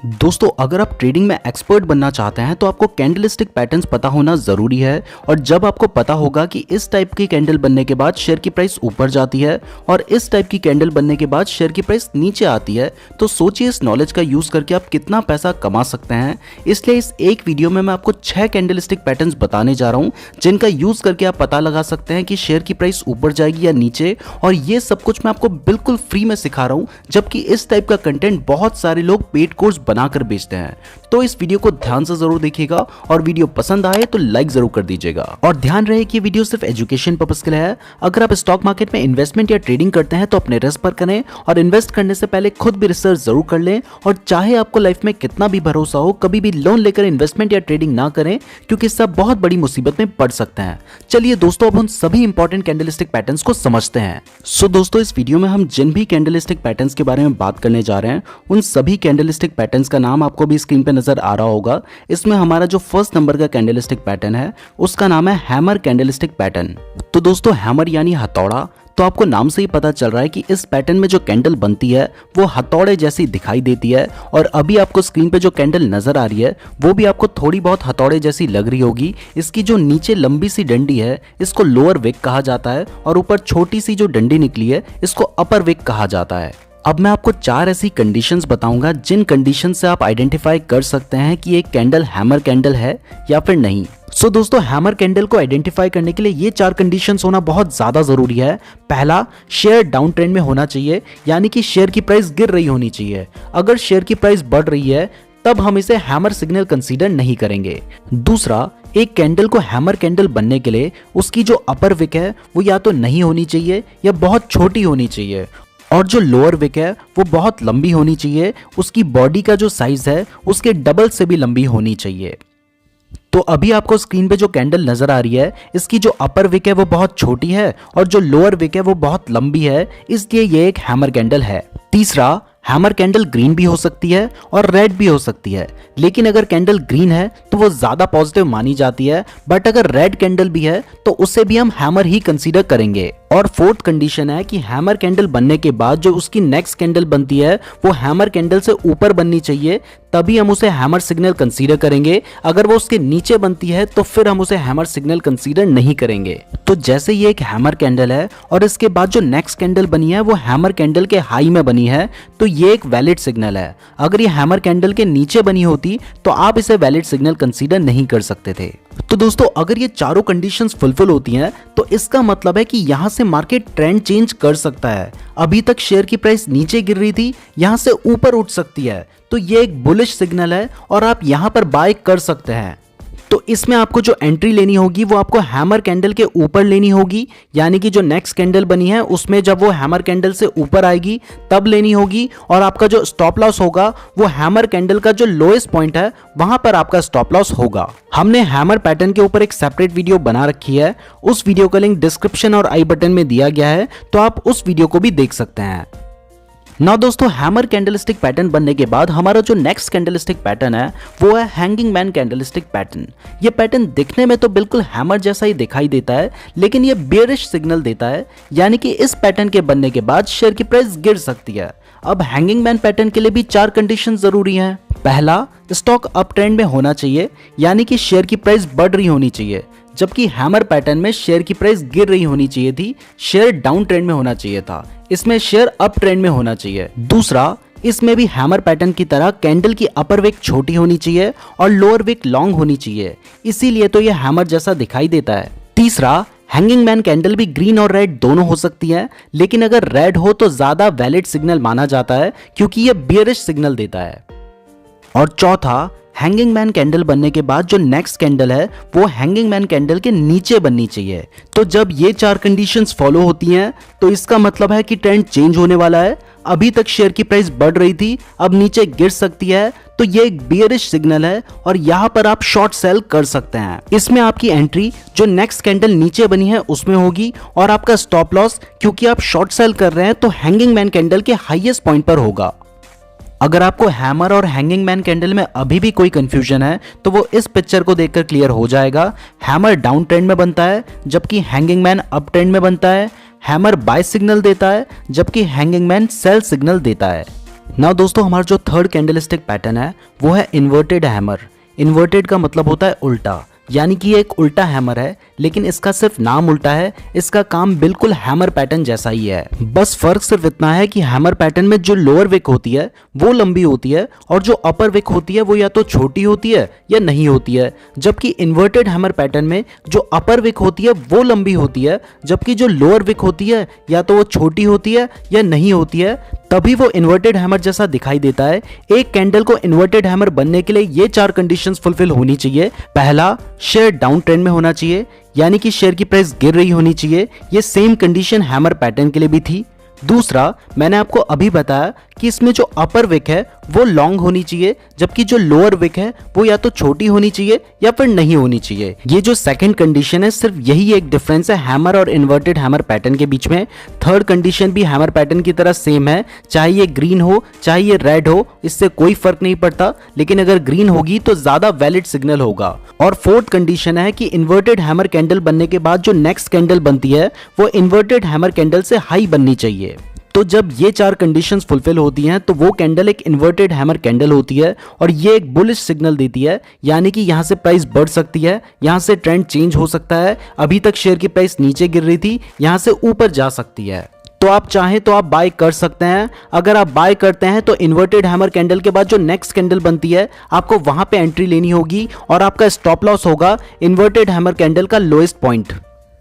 दोस्तों अगर आप ट्रेडिंग में एक्सपर्ट बनना चाहते हैं तो आपको कैंडलस्टिक पैटर्न्स पता होना जरूरी है। और जब आपको पता होगा कि इस टाइप की कैंडल बनने के बाद शेयर की प्राइस ऊपर जाती है और इस टाइप की कैंडल बनने के बाद शेयर की प्राइस नीचे आती है, तो सोचिए इस नॉलेज का यूज करके आप कितना पैसा कमा सकते हैं। इसलिए इस एक वीडियो में मैं आपको 6 कैंडलस्टिक पैटर्न्स बताने जा रहा हूं जिनका यूज करके आप पता लगा सकते हैं कि शेयर की प्राइस ऊपर जाएगी या नीचे। और ये सब कुछ मैं आपको बिल्कुल फ्री में सिखा रहा हूं, जबकि इस टाइप का कंटेंट बहुत सारे लोग पेड कोर्स बनाकर बेचते हैं। तो इस वीडियो को ध्यान से जरूर देखिएगा और वीडियो पसंद आए तो लाइक जरूर कर दीजिएगा। और ध्यान रहे कि ये वीडियो सिर्फ एजुकेशन पर्पस के लिए है। अगर आप स्टॉक मार्केट में इन्वेस्टमेंट या ट्रेडिंग करते हैं तो अपने रिस्क पर करें और इन्वेस्ट करने से पहले खुद भी रिसर्च जरूर कर लें। और चाहे आपको लाइफ में कितना भी भरोसा हो, कभी भी लोन लेकर इन्वेस्टमेंट या ट्रेडिंग ना करें, क्योंकि इससे आप बहुत बड़ी मुसीबत में पड़ सकते हैं। चलिए दोस्तों, अब हम सभी इंपॉर्टेंट कैंडलस्टिक पैटर्न्स को समझते हैं। सो दोस्तों, इस वीडियो में हम जिन भी कैंडलस्टिक पैटर्न्स के बारे में बात करने जा रहे हैं, उन सभी कैंडलस्टिक पैटर्न्स का नाम आपको भी स्क्रीन पे नजर आ रहा होगा। इसमें हमारा जो फर्स्ट नंबर का कैंडलस्टिक पैटर्न है उसका नाम है हैमर कैंडलस्टिक पैटर्न। तो दोस्तों, हैमर यानी हथौड़ा, तो आपको नाम से ही पता चल रहा है कि इस पैटर्न में जो कैंडल बनती है वो हथौड़े जैसी दिखाई देती है। और अभी आपको स्क्रीन पे जो कैंडल नजर आ रही है वो भी आपको थोड़ी बहुत हथौड़े जैसी लग रही होगी। इसकी जो नीचे लंबी सी डंडी है इसको लोअर विक कहा जाता है और ऊपर छोटी सी जो डंडी निकली है इसको अपर विक कहा जाता है। अब मैं आपको 4 ऐसी कंडीशंस बताऊंगा जिन कंडीशन से आप आइडेंटिफाई कर सकते हैं कि एक कैंडल हैमर कैंडल है या फिर नहीं। सो दोस्तों, हैमर कैंडल को आइडेंटिफाई करने के लिए ये 4 कंडीशंस होना बहुत ज्यादा जरूरी है। पहला, शेयर डाउन ट्रेंड में होना चाहिए, यानी कि शेयर की प्राइस गिर रही होनी चाहिए। अगर शेयर की प्राइस बढ़ रही है तब हम इसे हैमर सिग्नल कंसीडर नहीं करेंगे। दूसरा, एक कैंडल को हैमर कैंडल बनने के लिए उसकी जो अपर विक है वो या तो नहीं होनी चाहिए या बहुत छोटी होनी चाहिए, और जो लोअर विक है वो बहुत लंबी होनी चाहिए। उसकी बॉडी का जो साइज है उसके डबल से भी लंबी होनी चाहिए। तो अभी आपको स्क्रीन पे जो कैंडल नजर आ रही है इसकी जो अपर विक है वो बहुत छोटी है और जो लोअर विक है वो बहुत लंबी है, इसलिए ये एक हैमर कैंडल है। तीसरा, हैमर कैंडल ग्रीन भी हो सकती है और रेड भी हो सकती है, लेकिन अगर कैंडल ग्रीन है तो वो ज्यादा पॉजिटिव मानी जाती है, बट अगर रेड कैंडल भी है तो उसे भी हम हैमर ही कंसीडर करेंगे। और फोर्थ कंडीशन है कि हैमर कैंडल बनने के बाद जो उसकी नेक्स्ट कैंडल बनती है वो हैमर कैंडल से ऊपर बननी चाहिए, तभी हम उसे हैमर सिग्नल कंसीडर करेंगे। अगर वो उसके नीचे बनती है तो फिर हम उसे हैमर सिग्नल कंसीडर नहीं करेंगे। तो जैसे ये एक हैमर कैंडल है और इसके बाद जो नेक्स्ट कैंडल बनी है वो हैमर कैंडल के हाई में बनी है, तो ये एक वैलिड सिग्नल है। अगर ये हैमर कैंडल के नीचे बनी होती तो आप इसे वैलिड सिग्नल कंसीडर नहीं कर सकते थे। तो दोस्तों, अगर ये चारों कंडीशंस फुलफिल होती हैं तो इसका मतलब है कि यहां से मार्केट ट्रेंड चेंज कर सकता है। अभी तक शेयर की प्राइस नीचे गिर रही थी, यहां से ऊपर उठ सकती है, तो ये एक बुलिश सिग्नल है और आप यहां पर बाय कर सकते हैं। तो इसमें आपको जो एंट्री लेनी होगी वो आपको हैमर कैंडल के ऊपर लेनी होगी, यानी कि जो नेक्स्ट कैंडल बनी है उसमें जब वो हैमर कैंडल से ऊपर आएगी तब लेनी होगी। और आपका जो स्टॉप लॉस होगा वो हैमर कैंडल का जो लोएस्ट पॉइंट है वहां पर आपका स्टॉप लॉस होगा। हमने हैमर पैटर्न के ऊपर एक सेपरेट वीडियो बना रखी है, उस वीडियो का लिंक डिस्क्रिप्शन और आई बटन में दिया गया है, तो आप उस वीडियो को भी देख सकते हैं। ना दोस्तों, हैमर कैंडलस्टिक पैटर्न बनने के बाद हमारा जो नेक्स्ट कैंडलस्टिक पैटर्न है वो है हैंगिंग मैन कैंडलस्टिक पैटर्न। ये पैटर्न दिखने में तो बिल्कुल हैमर जैसा ही दिखाई देता है, लेकिन ये बेयरिश सिग्नल देता है, यानी कि इस पैटर्न के बनने के बाद शेयर की प्राइस गिर सकती है। अब हैंगिंग मैन पैटर्न के लिए भी 4 कंडीशन जरूरी हैं। पहला, स्टॉक अप ट्रेंड में होना चाहिए, यानी कि शेयर की प्राइस बढ़ रही होनी चाहिए, जबकि हैमर पैटर्न में शेयर की प्राइस गिर रही होनी चाहिए थी, शेयर डाउन ट्रेंड में होना चाहिए था। इसमें शेयर अप ट्रेंड में होना चाहिए। दूसरा, इसमें भी हैमर पैटर्न की तरह कैंडल की अपर विक छोटी होनी चाहिए और लोअर विक लॉन्ग होनी चाहिए, इसीलिए तो यह हैमर जैसा दिखाई देता है। तीसरा, हैंगिंग मैन कैंडल भी ग्रीन और रेड दोनों हो सकती है, लेकिन अगर रेड हो तो ज्यादा वैलिड सिग्नल माना जाता है क्योंकि यह बियरिश सिग्नल देता है। और चौथा, हैंगिंग मैन कैंडल बनने के बाद जो नेक्स्ट कैंडल है वो हैंगिंग मैन कैंडल के नीचे बननी चाहिए। तो जब ये 4 कंडीशंस फॉलो होती हैं तो इसका मतलब है कि ट्रेंड चेंज होने वाला है। अभी तक शेयर की प्राइस बढ़ रही थी, अब नीचे गिर सकती है, तो ये एक बियरिश सिग्नल है और यहाँ पर आप शॉर्ट सेल कर सकते हैं। इसमें आपकी एंट्री जो नेक्स्ट कैंडल नीचे बनी है उसमें होगी और आपका स्टॉप लॉस, क्योंकि आप शॉर्ट सेल कर रहे हैं, तो हैंगिंग मैन कैंडल के हाईएस्ट पॉइंट पर होगा। अगर आपको हैमर और हैंगिंग मैन कैंडल में अभी भी कोई कंफ्यूजन है तो वो इस पिक्चर को देखकर क्लियर हो जाएगा। हैमर डाउन ट्रेंड में बनता है जबकि हैंगिंग मैन अप ट्रेंड में बनता है। हैमर बाय सिग्नल देता है जबकि हैंगिंग मैन सेल सिग्नल देता है। ना दोस्तों, हमारा जो थर्ड कैंडलस्टिक पैटर्न है वो है इन्वर्टेड हैमर। इन्वर्टेड का मतलब होता है उल्टा, यानी कि ये एक उल्टा हैमर है, लेकिन इसका सिर्फ नाम उल्टा है, इसका काम बिल्कुल हैमर पैटर्न जैसा ही है। बस फर्क सिर्फ इतना है कि हैमर पैटर्न में जो लोअर विक होती है वो लंबी होती है और जो अपर विक होती है वो या तो छोटी होती है या नहीं होती है, जबकि इन्वर्टेड हैमर पैटर्न में जो अपर विक होती है वो लंबी होती है, जबकि जो लोअर विक होती है या तो वो छोटी होती है या नहीं होती है, तभी वो इन्वर्टेड हैमर जैसा दिखाई देता है। एक कैंडल को इन्वर्टेड हैमर बनने के लिए ये 4 कंडीशंस फुलफिल होनी चाहिए। पहला, शेयर डाउन ट्रेंड में होना चाहिए, यानी कि शेयर की प्राइस गिर रही होनी चाहिए। ये सेम कंडीशन हैमर पैटर्न के लिए भी थी। दूसरा, मैंने आपको अभी बताया कि इसमें जो अपर विक है वो लॉन्ग होनी चाहिए, जबकि जो लोअर विक है वो या तो छोटी होनी चाहिए या फिर नहीं होनी चाहिए। ये जो सेकंड कंडीशन है, सिर्फ यही एक डिफरेंस है हैमर और इन्वर्टेड हैमर पैटर्न के बीच में। थर्ड कंडीशन भी हैमर पैटर्न की तरह सेम है, चाहे ये ग्रीन हो चाहे ये रेड हो, इससे कोई फर्क नहीं पड़ता, लेकिन अगर ग्रीन होगी तो ज्यादा वैलिड सिग्नल होगा। और फोर्थ कंडीशन है कि इन्वर्टेड हैमर कैंडल बनने के बाद जो नेक्स्ट कैंडल बनती है वो इन्वर्टेड हैमर कैंडल से हाई बननी चाहिए। तो जब ये 4 कंडीशंस फुलफिल होती हैं तो वो कैंडल एक इन्वर्टेड हैमर कैंडल होती है और ये एक बुलिश सिग्नल देती है, यानी कि यहाँ से प्राइस बढ़ सकती है, यहाँ से ट्रेंड चेंज हो सकता है। अभी तक शेयर की प्राइस नीचे गिर रही थी, यहाँ से ऊपर जा सकती है। तो आप चाहें तो आप बाय कर सकते हैं। अगर आप बाय करते हैं तो इन्वर्टेड हैमर कैंडल के बाद जो नेक्स्ट कैंडल बनती है आपको वहां पे एंट्री लेनी होगी और आपका स्टॉप लॉस होगा इन्वर्टेड हैमर कैंडल का लोएस्ट पॉइंट।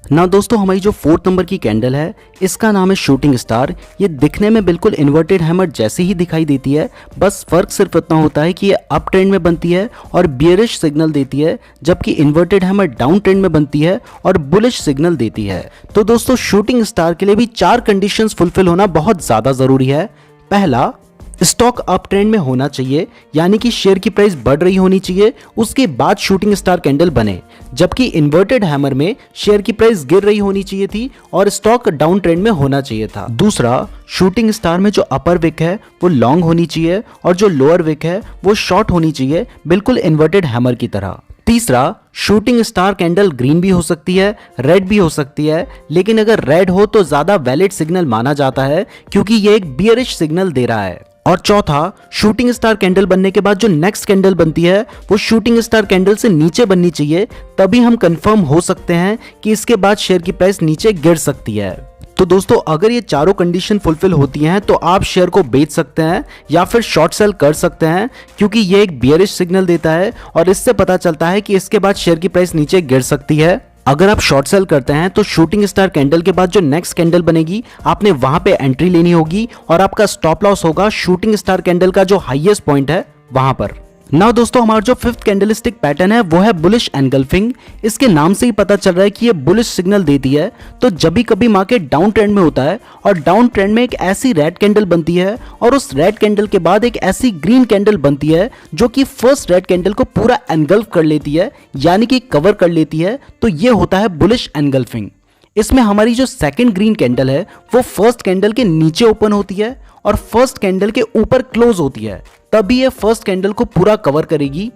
ना दोस्तों, हमारी जो 4th नंबर की कैंडल है इसका नाम है शूटिंग स्टार। ये दिखने में बिल्कुल इन्वर्टेड हैमर जैसी ही दिखाई देती है, बस फर्क सिर्फ इतना होता है कि ये अप ट्रेंड में बनती है और बियरिश सिग्नल देती है, जबकि इन्वर्टेड हैमर डाउन ट्रेंड में बनती है और बुलिश सिग्नल देती है। तो दोस्तों, शूटिंग स्टार के लिए भी 4 कंडीशंस फुलफिल होना बहुत ज्यादा जरूरी है। पहला, स्टॉक अप ट्रेंड में होना चाहिए, यानी कि शेयर की प्राइस बढ़ रही होनी चाहिए, उसके बाद शूटिंग स्टार कैंडल बने, जबकि इन्वर्टेड हैमर में शेयर की प्राइस गिर रही होनी चाहिए थी और स्टॉक डाउन ट्रेंड में होना चाहिए था। दूसरा, शूटिंग स्टार में जो अपर विक है वो लॉन्ग होनी चाहिए और जो लोअर विक है वो शॉर्ट होनी चाहिए, बिल्कुल इन्वर्टेड हैमर की तरह। तीसरा, शूटिंग स्टार कैंडल ग्रीन भी हो सकती है, रेड भी हो सकती है, लेकिन अगर रेड हो तो ज्यादा वैलिड सिग्नल माना जाता है क्योंकि ये एक बियरिश सिग्नल दे रहा है। और चौथा, शूटिंग स्टार कैंडल बनने के बाद जो नेक्स्ट कैंडल बनती है वो शूटिंग स्टार कैंडल से नीचे बननी चाहिए, तभी हम कंफर्म हो सकते हैं कि इसके बाद शेयर की प्राइस नीचे गिर सकती है। तो दोस्तों, अगर ये चारों कंडीशन फुलफिल होती हैं तो आप शेयर को बेच सकते हैं या फिर शॉर्ट सेल कर सकते हैं, क्योंकि ये एक बियरिश सिग्नल देता है और इससे पता चलता है कि इसके बाद शेयर की प्राइस नीचे गिर सकती है। अगर आप शॉर्ट सेल करते हैं तो शूटिंग स्टार कैंडल के बाद जो नेक्स्ट कैंडल बनेगी आपने वहां पे एंट्री लेनी होगी और आपका स्टॉप लॉस होगा शूटिंग स्टार कैंडल का जो हाईएस्ट पॉइंट है वहां पर। नाउ दोस्तों, हमारा जो 5th कैंडलस्टिक पैटर्न है वो है बुलिश एनगल्फिंग। इसके नाम से ही पता चल रहा है कि ये बुलिश सिग्नल देती है। तो जब भी कभी मार्केट डाउन ट्रेंड में होता है और डाउन ट्रेंड में एक ऐसी रेड कैंडल बनती है और उस रेड कैंडल के बाद एक ऐसी ग्रीन कैंडल बनती है जो कि फर्स्ट रेड कैंडल को पूरा एनगल्फ कर लेती है, यानी कि कवर कर लेती है, तो ये होता है बुलिश एनगल्फिंग। इसमें हमारी जो सेकंड ग्रीन कैंडल है वो फर्स्ट कैंडल के नीचे ओपन होती है और फर्स्ट कैंडल के ऊपर क्लोज होती है, तभी ये फर्स्ट कैंडल को पूरा कवर करेगी।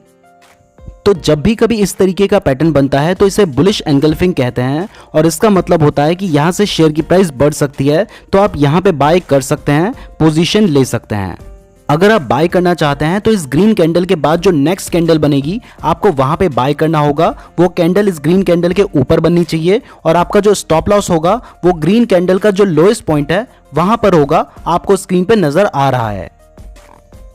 तो जब भी कभी इस तरीके का पैटर्न बनता है तो इसे बुलिश एनगल्फिंग कहते हैं और इसका मतलब होता है कि यहां से शेयर की प्राइस बढ़ सकती है, तो आप यहां पे बाय कर सकते हैं, पोजीशन ले सकते हैं। अगर आप बाय करना चाहते हैं तो इस ग्रीन कैंडल के बाद जो नेक्स्ट कैंडल बनेगी आपको वहां पे बाय करना होगा। वो कैंडल इस ग्रीन कैंडल के ऊपर बननी चाहिए और आपका जो स्टॉप लॉस होगा वो ग्रीन कैंडल का जो लोएस्ट पॉइंट है वहां पर होगा, आपको स्क्रीन पे नजर आ रहा है।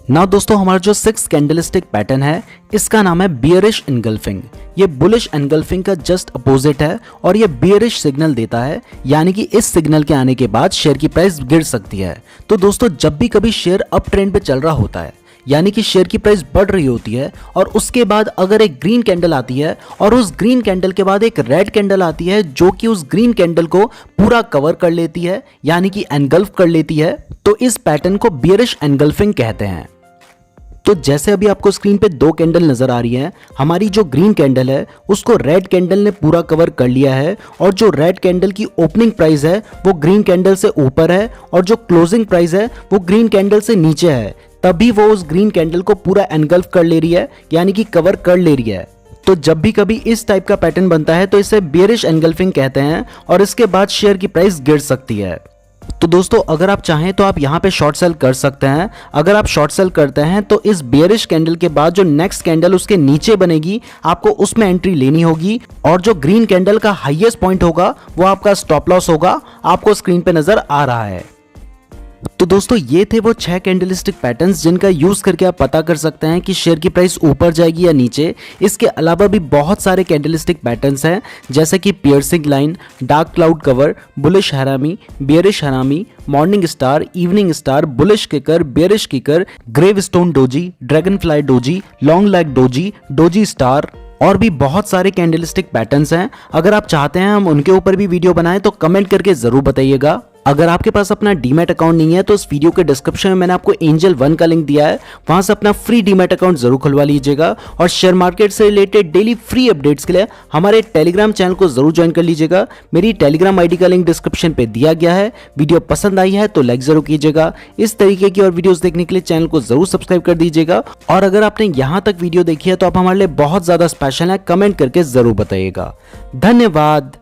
नाउ दोस्तों, हमारा जो 6th कैंडलस्टिक पैटर्न है इसका नाम है बियरिश एनगल्फिंग। ये बुलिश एनगल्फिंग का जस्ट अपोजिट है और ये बियरिश सिग्नल देता है, यानी कि इस सिग्नल के आने के बाद शेयर की प्राइस गिर सकती है। तो दोस्तों, जब भी कभी शेयर अप ट्रेंड पे चल रहा होता है, यानी कि शेयर की प्राइस बढ़ रही होती है और उसके बाद अगर एक ग्रीन कैंडल आती है और उस ग्रीन कैंडल के बाद एक रेड कैंडल आती है जो कि उस ग्रीन कैंडल को पूरा कवर कर लेती है, यानी कि एनगल्फ कर लेती है, तो इस पैटर्न को बियरिश एनगल्फिंग कहते हैं। तो जैसे अभी आपको स्क्रीन पे 2 कैंडल नजर आ रही हैं, हमारी जो ग्रीन कैंडल है उसको रेड कैंडल ने पूरा कवर कर लिया है और जो रेड कैंडल की ओपनिंग प्राइस है वो ग्रीन कैंडल से ऊपर है और जो क्लोजिंग प्राइस है वो ग्रीन कैंडल से नीचे है, तभी वो उस ग्रीन कैंडल को पूरा एनगल्फ कर ले रही है, यानी कि कवर कर ले रही है। तो जब भी कभी इस टाइप का पैटर्न बनता है तो इसे बियरिश एनगल्फिंग कहते हैं और इसके बाद शेयर की प्राइस गिर सकती है। तो दोस्तों अगर आप चाहें तो आप यहाँ पे शॉर्ट सेल कर सकते हैं। अगर आप शॉर्ट सेल करते हैं तो इस बेयरिश कैंडल के बाद जो नेक्स्ट कैंडल उसके नीचे बनेगी आपको उसमें एंट्री लेनी होगी, और जो ग्रीन कैंडल का हाईएस्ट पॉइंट होगा वो आपका स्टॉप लॉस होगा, आपको स्क्रीन पे नजर आ रहा है। तो दोस्तों ये थे वो 6 कैंडलस्टिक पैटर्न्स जिनका यूज करके आप पता कर सकते हैं कि शेयर की प्राइस ऊपर जाएगी या नीचे। इसके अलावा भी बहुत सारे कैंडलस्टिक पैटर्न्स हैं, जैसे कि piercing line, dark cloud cover, bullish harami, bearish harami, morning star, evening star, bullish kicker, bearish kicker, gravestone doji, dragonfly doji, long leg doji, doji star और भी बहुत सारे कैंडलस्टिक पैटर्न्स हैं। अगर आप चाहते हैं हम उनके ऊपर भी वीडियो बनाएं तो कमेंट करके जरूर बताइएगा। अगर आपके पास अपना डीमैट अकाउंट नहीं है तो इस वीडियो के डिस्क्रिप्शन में मैंने आपको एंजल 1 का लिंक दिया है, वहां से अपना फ्री डीमैट अकाउंट जरूर खुलवा लीजिएगा। और शेयर मार्केट से रिलेटेड डेली फ्री अपडेट्स के लिए हमारे टेलीग्राम चैनल को जरूर ज्वाइन कर लीजिएगा। मेरी टेलीग्राम आईडी का लिंक डिस्क्रिप्शन पे दिया गया है। वीडियो पसंद आई है तो लाइक जरूर कीजिएगा। इस तरीके की और वीडियोस देखने के लिए चैनल को जरूर सब्सक्राइब कर दीजिएगा। और अगर आपने यहाँ तक वीडियो देखी है तो आप हमारे लिए बहुत ज्यादा स्पेशल है, कमेंट करके जरूर बताइएगा। धन्यवाद।